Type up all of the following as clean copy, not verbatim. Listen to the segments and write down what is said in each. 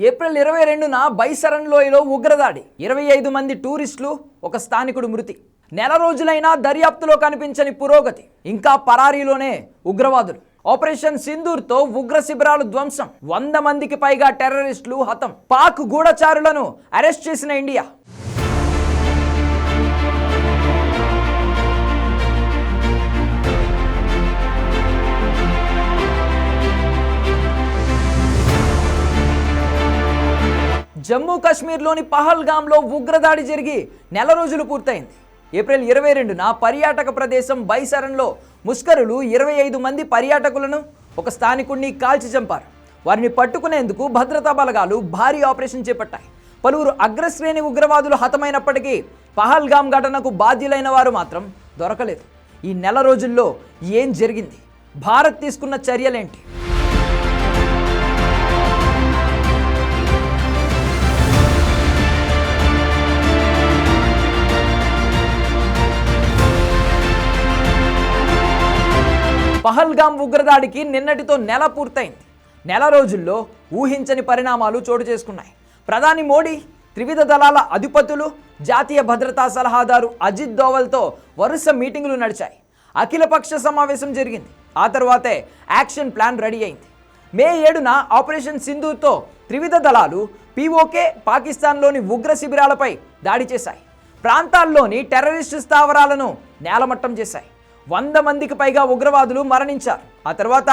April 22న Baisaran లోయలో ఉగ్రదాడి, 25 మంది టూరిస్టులు, ఒక స్థానికుడు మృతి. నెల రోజులైనా దర్యాప్తులో కనిపించని పురోగతి, ఇంకా పరారీలోనే ఉగ్రవాదులు. ఆపరేషన్ సింధూర్తో ఉగ్ర శిబిరాలు ధ్వంసం, 100 మందికి పైగా టెర్రరిస్టులు హతం. పాక్ గూఢచారులను అరెస్ట్ చేసిన ఇండియా. జమ్మూ కాశ్మీర్లోని పహల్గామ్లో ఉగ్రదాడి జరిగి నెల రోజులు పూర్తయింది. ఏప్రిల్ 22న పర్యాటక ప్రదేశం బైసరన్లో ముష్కరులు 25 మంది పర్యాటకులను, ఒక స్థానికుడిని కాల్చి చంపారు. వారిని పట్టుకునేందుకు భద్రతా బలగాలు భారీ ఆపరేషన్ చేపట్టాయి. పలువురు అగ్రశ్రేణి ఉగ్రవాదులు హతమైనప్పటికీ పహల్గామ్ ఘటనకు బాధ్యులైన వారు మాత్రం దొరకలేదు. ఈ నెల రోజుల్లో ఏం జరిగింది? భారత్ తీసుకున్న చర్యలేంటి? పహల్గామ్ ఉగ్రదాడికి నిన్నటితో నెల పూర్తయింది. నెల రోజుల్లో ఊహించని పరిణామాలు చోటు చేసుకున్నాయి. ప్రధాని మోడీ, త్రివిధ దళాల అధిపతులు, జాతీయ భద్రతా సలహాదారు అజిత్ దోవల్తో వరుస మీటింగులు నడిచాయి. అఖిలపక్ష సమావేశం జరిగింది. ఆ తర్వాతే యాక్షన్ ప్లాన్ రెడీ అయింది. మే 7న ఆపరేషన్ సింధూర్తో త్రివిధ దళాలు పీఓకే పాకిస్తాన్లోని ఉగ్ర శిబిరాలపై దాడి చేశాయి. ప్రాంతాల్లోని టెర్రరిస్టు స్థావరాలను నేలమట్టం చేశాయి. 100 మందికి పైగా ఉగ్రవాదులు మరణించారు. ఆ తర్వాత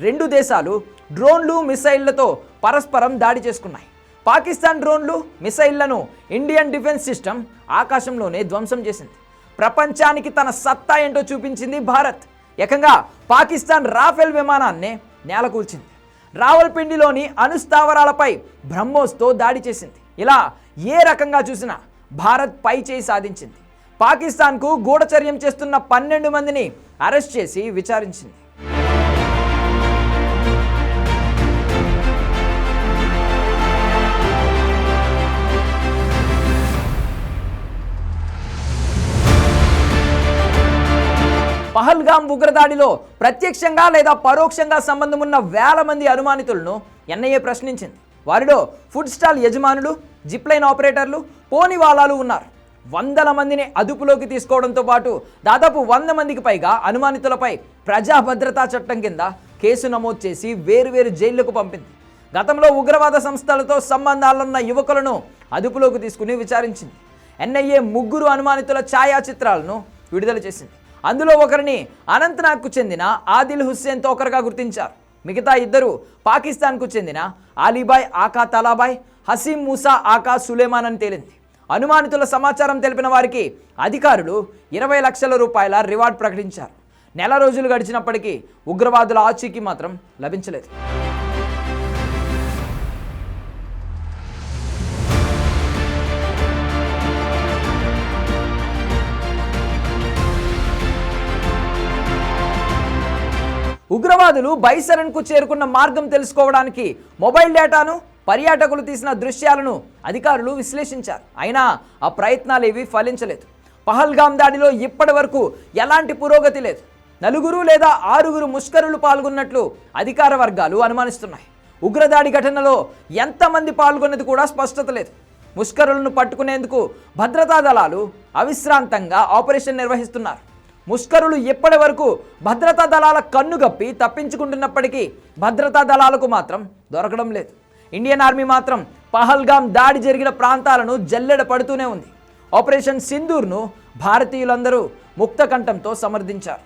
రెండు దేశాలు డ్రోన్లు, మిసైళ్లతో పరస్పరం దాడి చేసుకున్నాయి. పాకిస్తాన్ డ్రోన్లు, మిసైళ్లను ఇండియన్ డిఫెన్స్ సిస్టమ్ ఆకాశంలోనే ధ్వంసం చేసింది. ప్రపంచానికి తన సత్తా ఏంటో చూపించింది భారత్. ఏకంగా పాకిస్తాన్ రాఫెల్ విమానాన్నే నేలకూల్చింది. రావల్పిండిలోని అణుస్థావరాలపై బ్రహ్మోస్తో దాడి చేసింది. ఇలా ఏ రకంగా చూసినా భారత్ పై చేయి సాధించింది. పాకిస్తాన్కు గూఢచర్యం చేస్తున్న 12 మందిని అరెస్ట్ చేసి విచారించింది. పహల్గామ్ ఉగ్రదాడిలో ప్రత్యక్షంగా లేదా పరోక్షంగా సంబంధం ఉన్న వేల మంది అనుమానితులను ఎన్ఐఏ ప్రశ్నించింది. వారిలో ఫుడ్ స్టాల్ యజమానులు, జిప్లైన్ ఆపరేటర్లు, పోనివాలాలు ఉన్నారు. 100 మందిని అదుపులోకి తీసుకోవడంతో పాటు దాదాపు 100 మందికి పైగా అనుమానితులపై ప్రజా భద్రతా చట్టం కింద కేసు నమోదు చేసి వేరువేరు జైళ్లకు పంపింది. గతంలో ఉగ్రవాద సంస్థలతో సంబంధాలున్న యువకులను అదుపులోకి తీసుకుని విచారించింది. ఎన్ఐఏ 3 అనుమానితుల ఛాయాచిత్రాలను విడుదల చేసింది. అందులో ఒకరిని అనంతనాగ్కు చెందిన ఆదిల్ హుస్సేన్ తోకర్గా గుర్తించారు. మిగతా 2 పాకిస్తాన్కు చెందిన అలీబాయ్ ఆకా తలాబాయ్, హసీం మూసా ఆకా సులేమాన్ అని తేలింది. అనుమానితుల సమాచారం తెలిపిన వారికి అధికారులు 20 లక్షల రూపాయల రివార్డ్ ప్రకటించారు. నెల రోజులు గడిచినప్పటికీ ఉగ్రవాదుల ఆచూకీ మాత్రం లభించలేదు. ఉగ్రవాదులు బైసరన్కు చేరుకున్న మార్గం తెలుసుకోవడానికి మొబైల్ డేటాను, పర్యాటకులు తీసిన దృశ్యాలను అధికారులు విశ్లేషించారు. అయినా ఆ ప్రయత్నాలేవి ఫలించలేదు. పహల్గామ్ దాడిలో ఇప్పటి వరకు ఎలాంటి పురోగతి లేదు. 4 లేదా 6 ముష్కరులు పాల్గొన్నట్లు అధికార వర్గాలు అనుమానిస్తున్నాయి. ఉగ్రదాడి ఘటనలో ఎంతమంది పాల్గొన్నది కూడా స్పష్టత లేదు. ముష్కరులను పట్టుకునేందుకు భద్రతా దళాలు అవిశ్రాంతంగా ఆపరేషన్ నిర్వహిస్తున్నారు. ముష్కరులు ఇప్పటి వరకు భద్రతా దళాల కన్నుగప్పి తప్పించుకుంటున్నప్పటికీ భద్రతా దళాలకు మాత్రం దొరకడం లేదు. ఇండియన్ ఆర్మీ మాత్రం పహల్గామ్ దాడి జరిగిన ప్రాంతాలను జల్లెడ పడుతూనే ఉంది. ఆపరేషన్ సింధూర్ను భారతీయులందరూ ముక్త కంఠంతో సమర్థించారు.